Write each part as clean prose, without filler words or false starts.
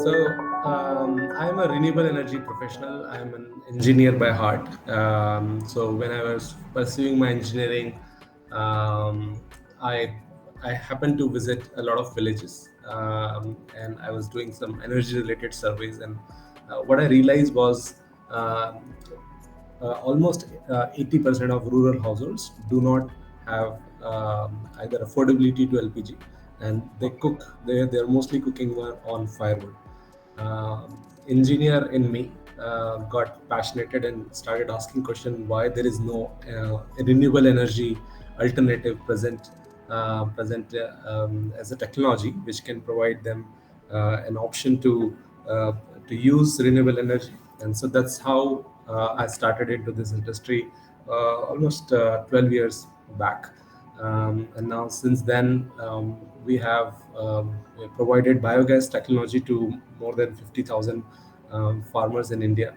I'm a renewable energy professional. I'm an engineer by heart. So when I was pursuing my engineering, um, I I happened to visit a lot of villages, and I was doing some energy-related surveys. And what I realized was um almost 80% of rural households do not have either affordability to LPG, and they're mostly cooking on firewood. Engineer in me got passionate and started asking question why there is no renewable energy alternative present as a technology which can provide them an option uh, to use renewable energy. And so that's how I started into this industry almost 12 years back. And now since then, we provided biogas technology to more than 50,000 farmers in India,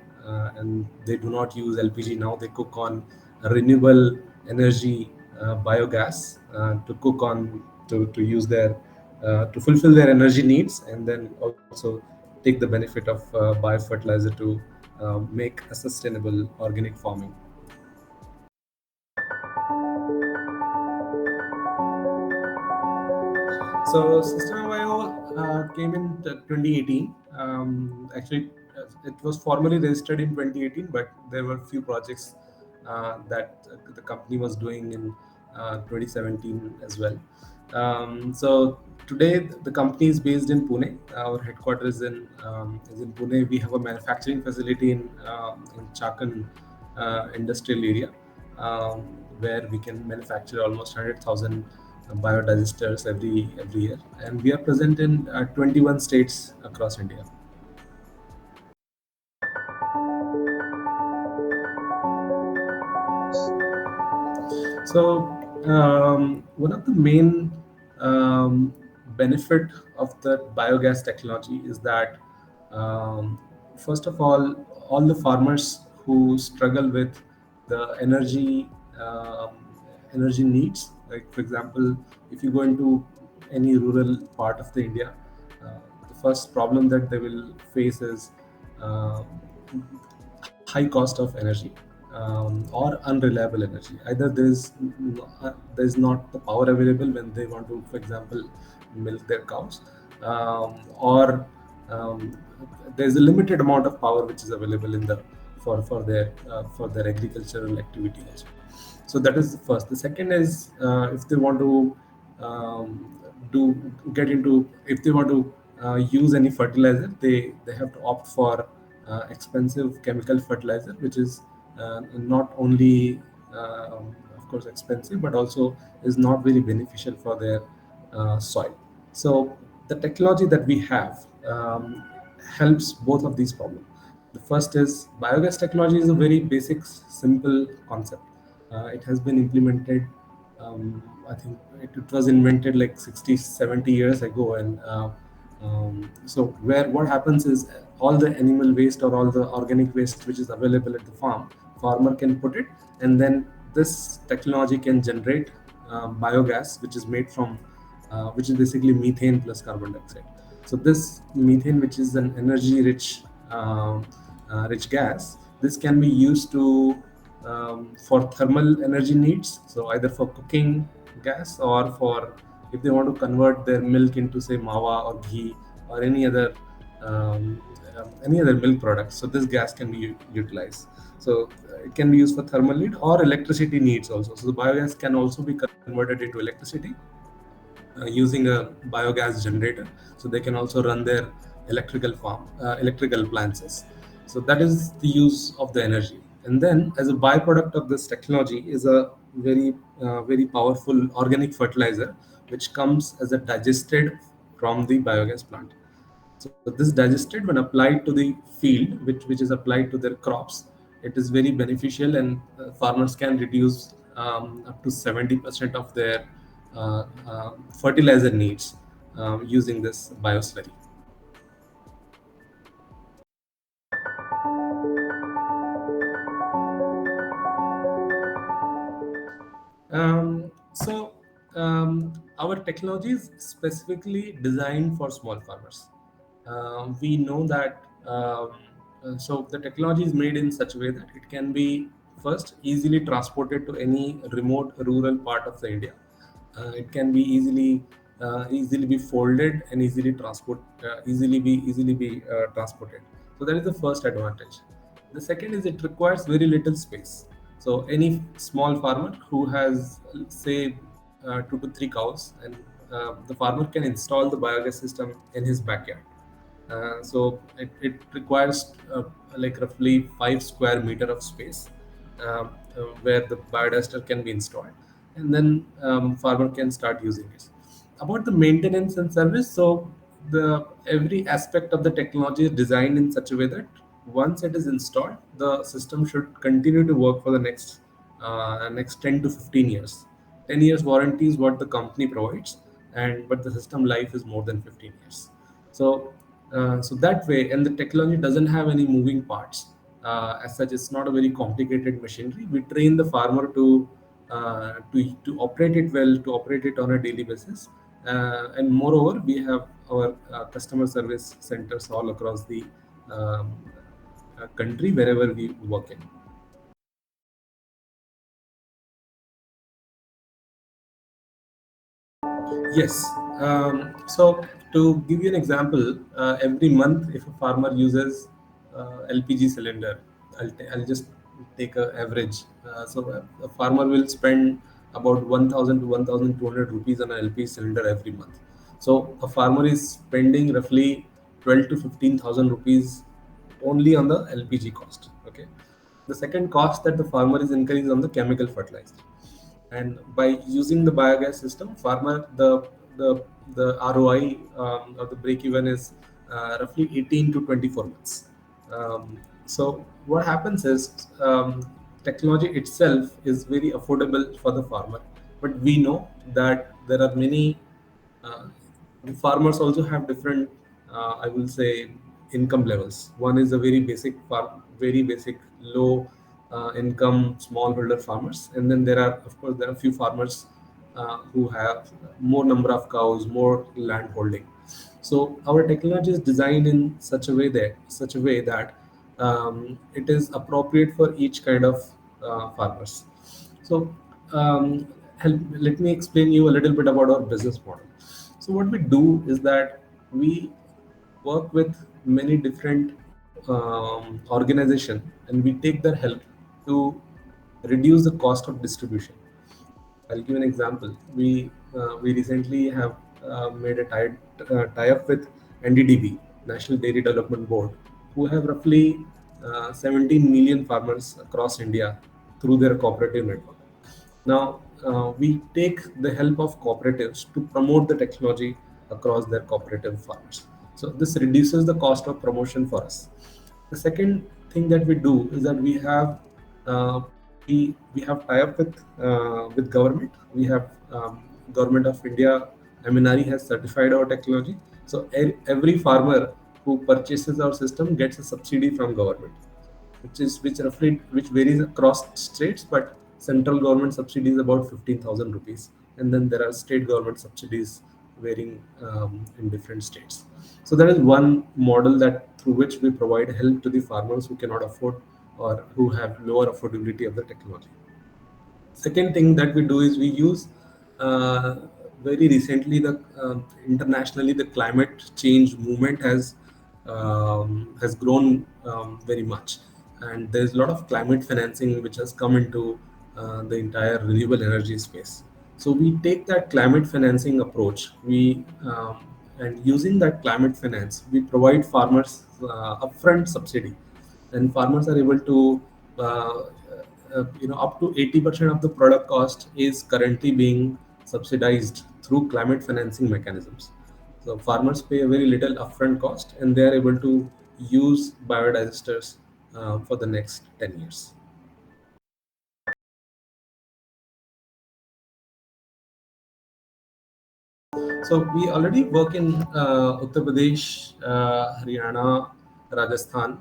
and they do not use LPG now. They cook on renewable energy biogas to cook on to use their to fulfill their energy needs, and then also take the benefit of biofertilizer to make a sustainable organic farming. So systema.bio came in 2018. Actually, it was formally registered in 2018, but there were few projects that the company was doing in 2017 as well. So today the company is based in Pune. Our headquarters is in Pune. We have a manufacturing facility in Chakan industrial area, um, where we can manufacture almost 100,000 biodigesters every year, and we are present in 21 states across India. So one of the main um, benefit of the biogas technology is that um, first of all the farmers who struggle with the um, energy needs, like for example, if you go into any rural part of the India, the first problem that they will face is uh, high cost of energy, or unreliable energy. Either there's not the power available when they want to, for example, milk their cows, or um, there's a limited amount of power which is available in the for their agricultural activity also. So that is the first. The second is if they want to do get into if they want to use any fertilizer, they have to opt for expensive chemical fertilizer, which is not only of course expensive, but also is not very beneficial for their soil. So the technology that we have helps both of these problems. The first is biogas technology is a very basic, simple concept. It has been implemented. I think it was invented like 60, 70 years ago, and so where what happens is all the animal waste or all the organic waste which is available at the farmer can put it, and then this technology can generate biogas, which is made from which is basically methane plus carbon dioxide. So this methane, which is an energy rich gas, this can be used to for thermal energy needs. So either for cooking gas, or for if they want to convert their milk into say mawa or ghee or any other milk products. So this gas can be utilized. So it can be used for thermal need or electricity needs also. So the biogas can also be converted into electricity using a biogas generator. So they can also run their electrical appliances. So that is the use of the energy. And then as a byproduct of this technology is a very powerful organic fertilizer, which comes as a digested from the biogas plant. So this digested, when applied to the field, which is applied to their crops, it is very beneficial, and farmers can reduce up to 70% of their fertilizer needs using this bioslurry. So our technology is specifically designed for small farmers. We know that so the technology is made in such a way that it can be first easily transported to any remote rural part of the India. It can be easily be folded and easily be transported. So that is the first advantage. The second is it requires very little space. So any small farmer who has say 2 to 3 cows, and the farmer can install the biogas system in his backyard. So it requires like roughly 5 square meter of space where the biodigester can be installed, and then farmer can start using it. About the maintenance and service, so the every aspect of the technology is designed in such a way that once it is installed, the system should continue to work for the next 10 to 15 years. 10 years warranty is what the company provides, and but the system life is more than 15 years. So that way, and the technology doesn't have any moving parts. As such, it's not a very complicated machinery. We train the farmer to operate it well, to operate it on a daily basis, and moreover, we have our customer service centers all across the um, country wherever we work in. Yes. So to give you an example, every month, if a farmer uses LPG cylinder, I'll just take a average. A farmer will spend about 1,000 to 1,200 rupees on an LPG cylinder every month. So a farmer is spending roughly 12 to 15,000 rupees only on the LPG cost. Okay. The second cost that the farmer is incurring is on the chemical fertilizer. And by using the biogas system, farmer the ROI or the break even is roughly 18 to 24 months. So what happens is technology itself is very affordable for the farmer, but we know that there are many uh, the farmers also have different, I will say, income levels. One is a very basic low income smallholder farmers, and then there are a few farmers who have more number of cows, more land holding. So our technology is designed in such a way that it is appropriate for each kind of farmers. So let me explain you a little bit about our business model. So what we do is that we work with many different organization, and we take their help to reduce the cost of distribution. I'll give an example. We recently have made a tie up with NDDB, National Dairy Development Board, who have roughly 17 million farmers across India through their cooperative network. Now, we take the help of cooperatives to promote the technology across their cooperative farmers. So this reduces the cost of promotion for us. The second thing that we do is that we have tie up with government. We have government of India. Aminari has certified our technology. So every farmer who purchases our system gets a subsidy from government, which varies across states, but central government subsidy is about 15,000 rupees, and then there are state government subsidies varying in different states. So that is one model that through which we provide help to the farmers who cannot afford or who have lower affordability of the technology. Second thing that we do is we use uh, very recently the internationally the climate change movement has grown very much, and there's a lot of climate financing which has come into the entire renewable energy space. So we take that climate financing approach. We And using that climate finance, we provide farmers upfront subsidy, and farmers are able to up to 80% of the product cost is currently being subsidized through climate financing mechanisms. So farmers pay a very little upfront cost, and they are able to use biodigesters for the next 10 years. So we already work in Uttar Pradesh, Haryana, Rajasthan,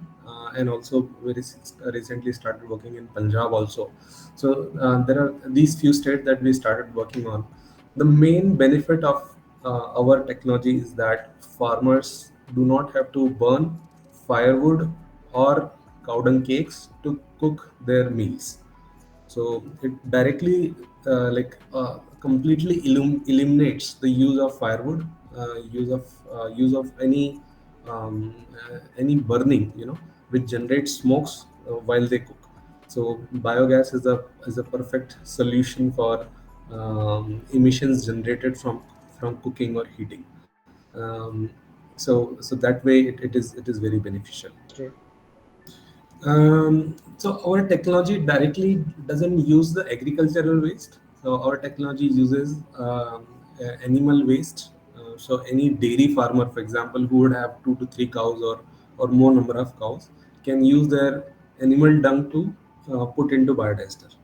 and also recently started working in Punjab also. So there are these few states that we started working on. The main benefit of our technology is that farmers do not have to burn firewood or cow dung cakes to cook their meals. So it directly completely eliminates the use of firewood, use of any burning, which generates smokes while they cook. So biogas is a perfect solution for emissions generated from cooking or heating. um, so that way it is very beneficial. Okay. So our technology directly doesn't use the agricultural waste. So our technology uses animal waste. So any dairy farmer, for example, who would have 2 to 3 cows or more number of cows, can use their animal dung to put into biodigester.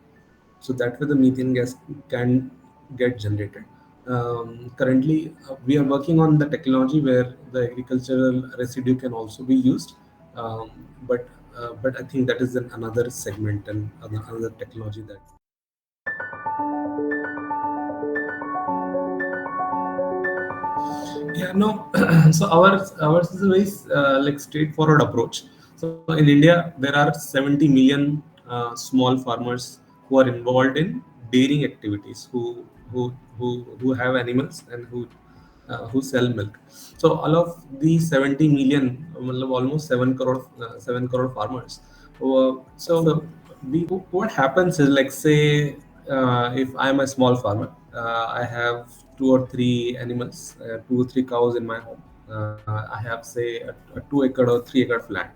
So that way the methane gas can get generated. Currently, we are working on the technology where the agricultural residue can also be used, um, but I think that is another segment and another technology that. Yeah, no. So ours is a very straightforward approach. So in India, there are 70 million small farmers who are involved in dairying activities, who have animals and who sell milk. So all of these 70 million, almost 7 crore farmers. So what happens is, like, say, if I'm a small farmer, I have 2 or 3 animals, 2 or 3 cows in my home. I have, say, a 2 acre or 3 acre of land.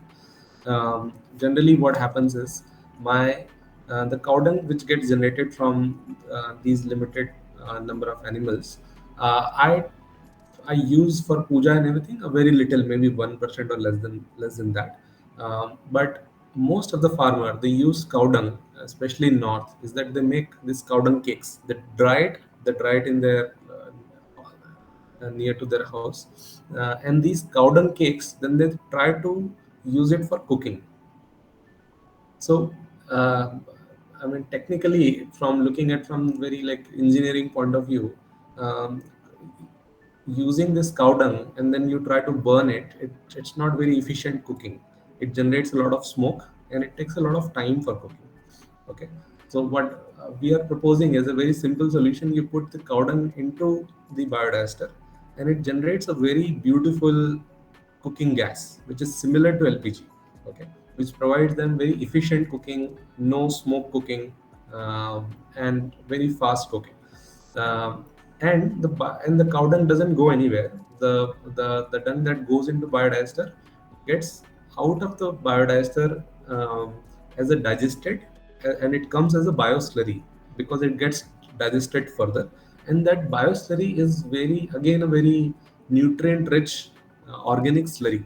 Generally, what happens is my the cow dung which gets generated from these limited number of animals, I use for puja and everything a very little, maybe 1% or less than that. But most of the farmer, they use cow dung, especially in north, is that they make this cow dung cakes. They dry it in their near to their house, and these cow dung cakes, then they try to use it for cooking. So, I mean, technically, from looking at from very like engineering point of view, um, using this cow dung and then you try to burn it's not very efficient cooking. It generates a lot of smoke and it takes a lot of time for cooking. Okay, so what we are proposing is a very simple solution. You put the cow dung into the biodigester and it generates a very beautiful cooking gas which is similar to LPG. Okay, which provides them very efficient cooking, no smoke cooking, and very fast cooking. um, and the cow dung doesn't go anywhere. The dung that goes into biodigester gets out of the biodigester as a digested, and it comes as a bioslurry because it gets digested further. And that bioslurry is very, again, a very nutrient rich organic slurry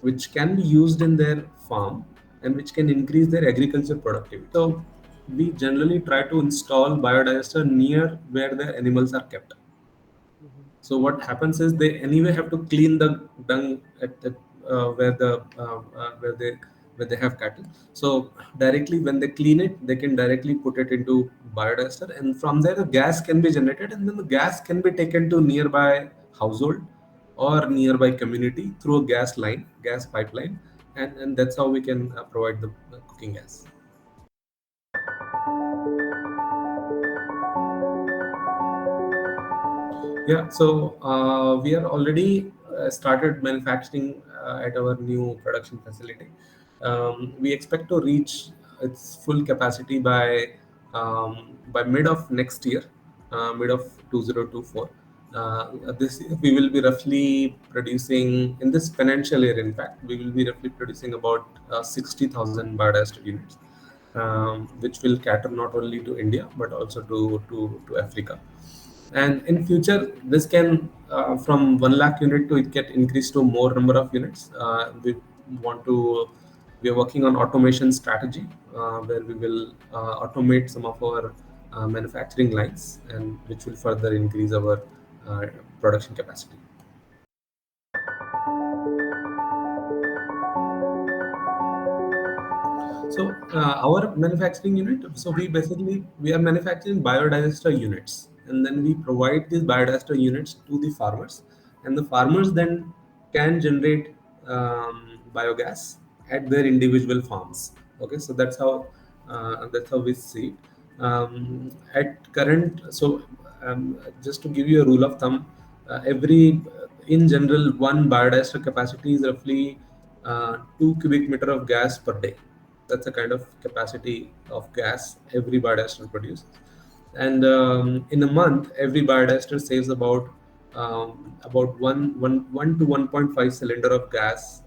which can be used in their farm and which can increase their agriculture productivity. So we generally try to install biodigester near where the animals are kept. Mhm. So what happens is they anyway have to clean the dung where they have cattle. So directly when they clean it, they can directly put it into biodigester, and from there the gas can be generated, and then the gas can be taken to nearby household or nearby community through a gas pipeline, and that's how we can provide the cooking gas. Yeah, so we are already started manufacturing at our new production facility. We expect to reach its full capacity by mid of next year, mid of 2024. This we will be roughly producing in this financial year. In fact, we will be roughly producing about 60,000 biodigested units, which will cater not only to India but also to Africa. And in future, this can from 1 lakh unit to it get increased to more number of units. Want to we are working on automation strategy where we will automate some of our manufacturing lines, and which will further increase our uh, production capacity. So our manufacturing unit, so we are manufacturing biodigester units, and then we provide these biodigester units to the farmers, and the farmers then can generate biogas at their individual farms. Okay, so that's how we see it. At current, so just to give you a rule of thumb, every in general, one biodigester capacity is roughly 2 cubic meter of gas per day. That's the kind of capacity of gas every biodigester produces. And in a month, every biodigester saves about one to 1.5 cylinder of gas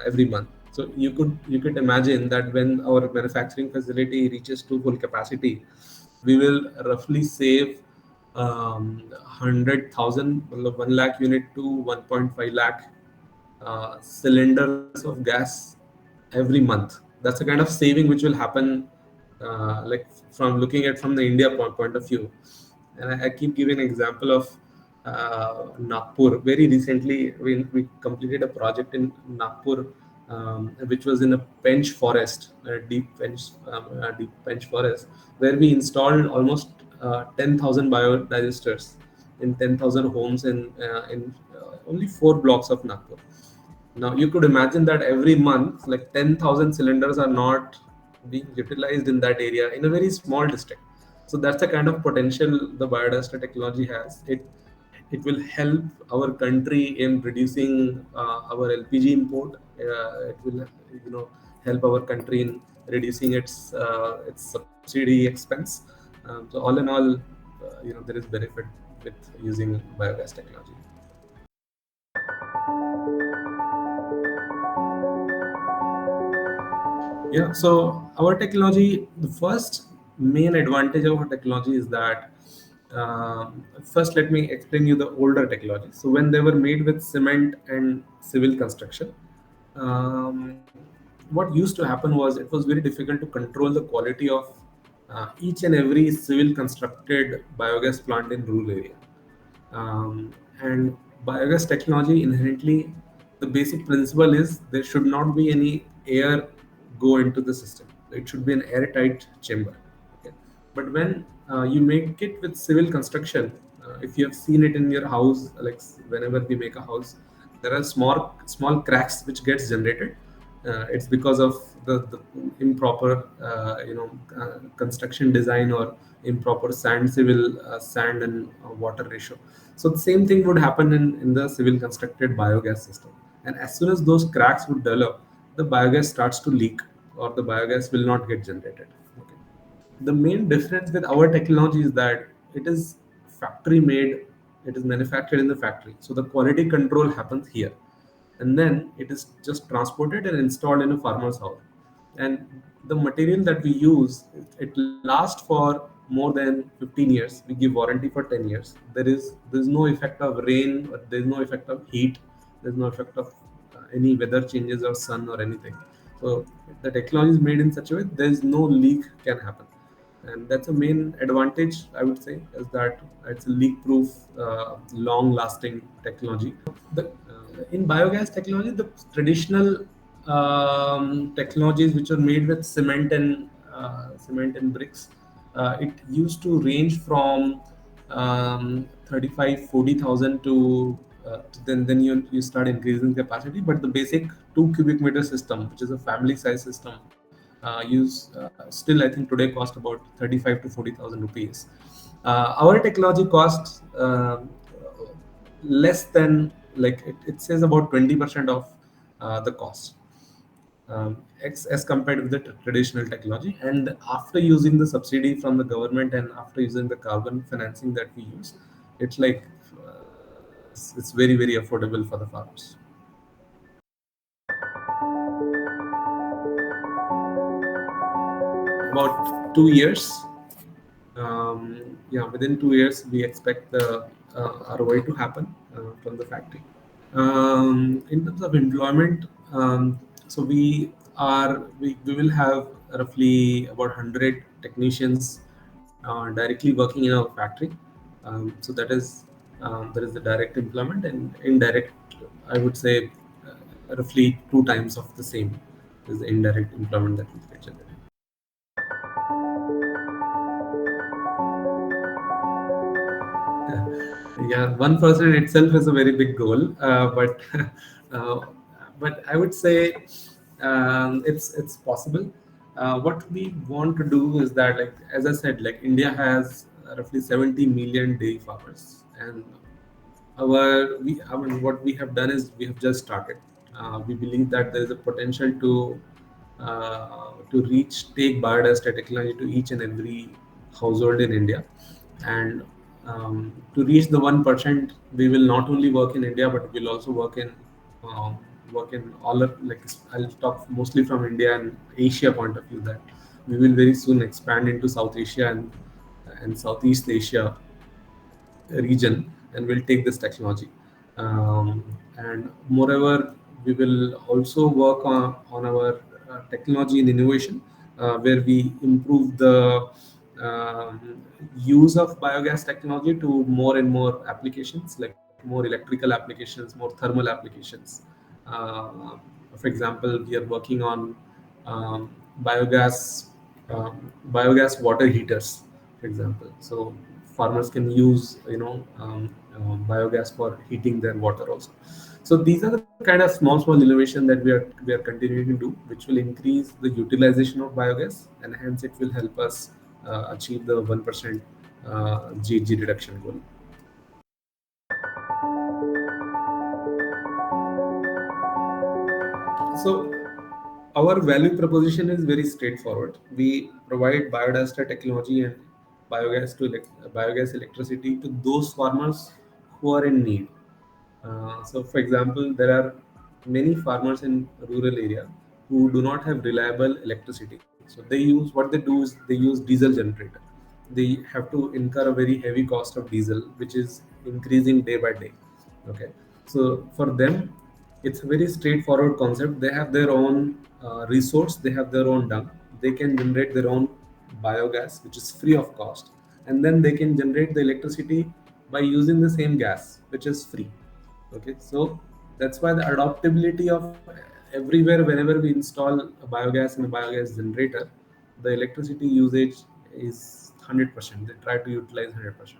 every month. So you could imagine that when our manufacturing facility reaches to full capacity, we will roughly save 100,000, 1 lakh unit to 1.5 lakh cylinders of gas every month. That's the kind of saving which will happen, like from looking at from the India point of view. And I keep giving an example of Nagpur. Very recently, we completed a project in Nagpur, which was in a pench forest, a deep pench forest, where we installed almost 10,000 biodigesters in 10,000 homes in only 4 blocks of Nagpur. Now you could imagine that every month, like 10,000 cylinders are not being utilized in that area in a very small district. So that's the kind of potential the biodigester technology has. It will help our country in reducing our LPG import. It will, help our country in reducing its subsidy expense. So all in all, there is benefit with using biogas technology. Yeah, so our technology, the first main advantage of our technology is that, first let me explain you the older technology. So when they were made with cement and civil construction, um, what used to happen was it was very difficult to control the quality of each and every civil constructed biogas plant in rural area. And biogas technology inherently, the basic principle is there should not be any air go into the system. It should be an airtight chamber. Okay? But when you make it with civil construction, if you have seen it in your house, like whenever we make a house, there are small cracks which gets generated. It's because of the improper construction design or improper sand and water ratio. So the same thing would happen in the civil constructed biogas system. And as soon as those cracks would develop, the biogas starts to leak or the biogas will not get generated. Okay. The main difference with our technology is that it is factory made, it is manufactured in the factory. So the quality control happens here. And then it is just transported and installed in a farmer's house. And the material that we use, it lasts for more than 15 years. We give warranty for 10 years. There's no effect of rain, or there's no effect of heat, there's no effect of any weather changes or sun or anything. So the technology is made in such a way there's no leak can happen, and that's a main advantage, I would say, is that it's a leak proof, long lasting technology. In biogas technology, the traditional technologies which are made with cement and bricks, it used to range from 35 40,000 then you start increasing capacity. But the basic 2 cubic meter system, which is a family size system, use still I think today cost about 35 to 40,000 rupees. Our technology costs less than, like it says about 20% of the cost, as compared with the traditional technology. And after using the subsidy from the government and after using the carbon financing that we use, it's like it's very affordable for the farmers. About 2 years. Yeah, within 2 years we expect the ROI to happen from the factory. In terms of employment, so we will have roughly about 100 technicians directly working in our factory. So that is the direct employment, and indirect, I would say, roughly 2 times of the same is the indirect employment that will get generated. Yeah, 1% itself is a very big goal, uh, but I would say it's possible. What we want to do is that, like as I said, like India has roughly 70 million dairy farmers, and I mean, what we have done is we have just started. We believe that there is a potential to take biodiversity technology to each and every household in India, and to reach the 1%, we will not only work in India, but we'll also um, work in all of, like I'll talk mostly from India and Asia point of view, that we will very soon expand into South Asia and Southeast Asia region, and we'll take this technology. And moreover, we will also work on our technology and innovation, where we improve the use of biogas technology to more and more applications, like more electrical applications, more thermal applications. uh, for example, we are working on um, biogas biogas water heaters, for example. So farmers can use biogas for heating their water also. So these are the kind of small innovation that we are continuing to do, which will increase the utilization of biogas, and hence it will help us achieve the 1% GHG reduction goal. So our value proposition is very straightforward. We provide biodiesel technology and biogas electricity to those farmers who are in need. So, for example, there are many farmers in rural area who do not have reliable electricity. So they use what they do is they use diesel generator. They have to incur a very heavy cost of diesel, which is increasing day by day. Okay, so for them, it's a very straightforward concept. They have their own resource, they have their own dung. They can generate their own biogas, which is free of cost, and then they can generate the electricity by using the same gas, which is free. Okay, so that's why the adaptability of everywhere, whenever we install a biogas and a biogas generator, the electricity usage is 100%. They try to utilize 100%.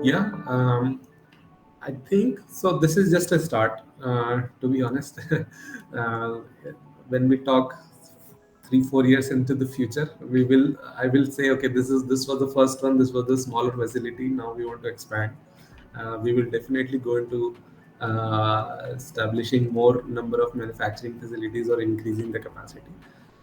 Yeah, I think so. This is just a start, to be honest. uh, when we talk 3 4 years into the future, I will say, okay, this was the first one. This was the smaller facility. Now we want to expand. We will definitely go into establishing more number of manufacturing facilities or increasing the capacity.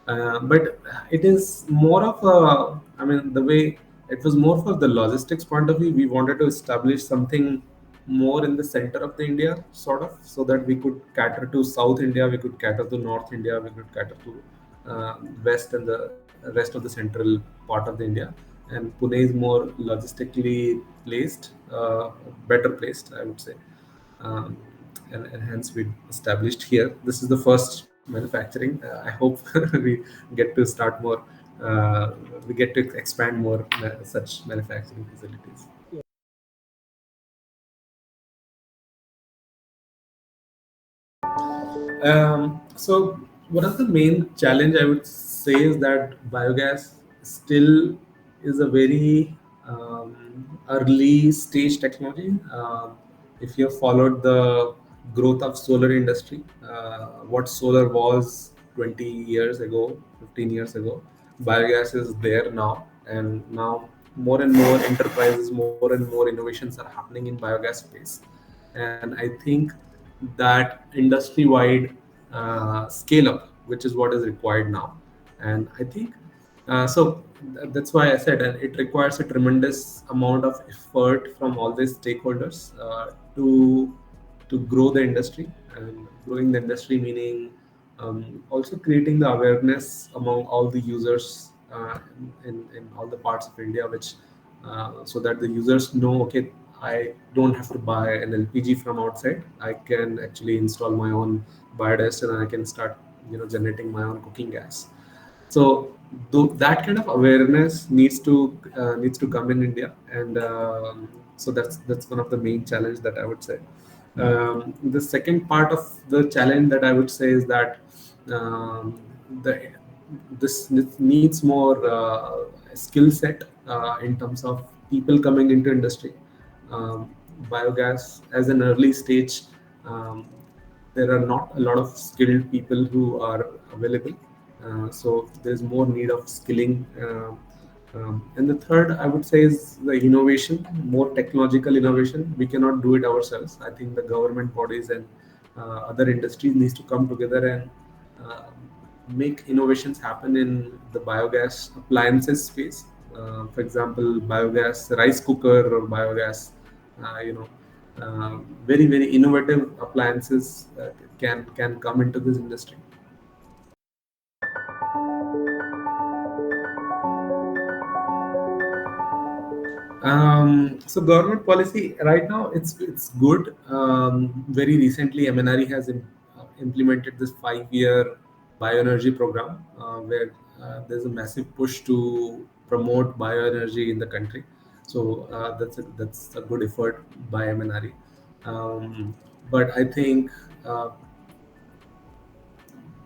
But it is more of a, I mean, the way it was more for the logistics point of view. We wanted to establish something more in the center of the India, sort of, so that we could cater to South India, we could cater to North India, we could cater to West and the rest of the central part of the India. And Pune is more logistically placed, better placed, I would say. Um, and hence we established here. This is the first manufacturing. I hope we get to start more. Uh, we get to expand more such manufacturing facilities. So one of the main challenge I would say is that biogas still is a very early stage technology. If you have followed the growth of solar industry, what solar was 20 years ago, 15 years ago, biogas is there now, and now more and more enterprises, more and more innovations are happening in biogas space. And I think that industry wide scale up, which is what is required now. And I think that's why I said it requires a tremendous amount of effort from all the stakeholders to grow the industry. And growing the industry meaning also creating the awareness among all the users in all the parts of India, which so that the users know, okay, I don't have to buy an LPG from outside. I can actually install my own biodigester and I can start, generating my own cooking gas. So that kind of awareness needs to come in India, and so that's one of the main challenge that I would say. The second part of the challenge that I would say is that um, the this needs more skill set in terms of people coming into industry. um, Biogas as an early stage, um, there are not a lot of skilled people who are available, so there's more need of skilling. And the third, I would say, is the innovation, more technological innovation. We cannot do it ourselves. I think the government bodies and other industries needs to come together and uh, make innovations happen in the biogas appliances space. For example, biogas rice cooker or biogas, uh, you know, very innovative appliances can come into this industry. So government policy right now, it's good. Very recently, MNRE has implemented this 5-year bioenergy program, where there's a massive push to promote bioenergy in the country. So that's a good effort by MNRE. Um, but I think uh,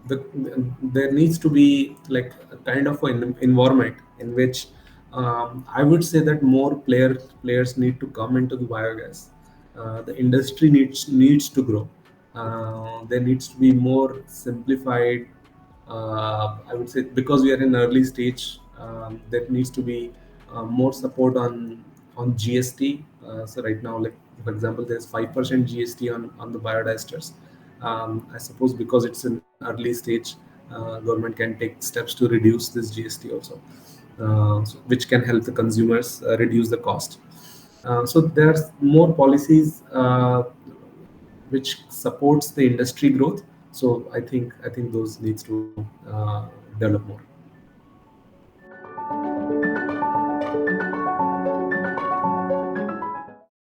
there needs to be like a kind of an environment in which, I would say that more players need to come into the biogas. The industry needs to grow. There needs to be more simplified. I would say because we are in early stage, there needs to be more support on GST. So right now, like for example, there's 5% GST on the biodigesters. I suppose because it's an early stage, government can take steps to reduce this GST also, which can help the consumers reduce the cost. So there's more policies which supports the industry growth. So I think those needs to develop more.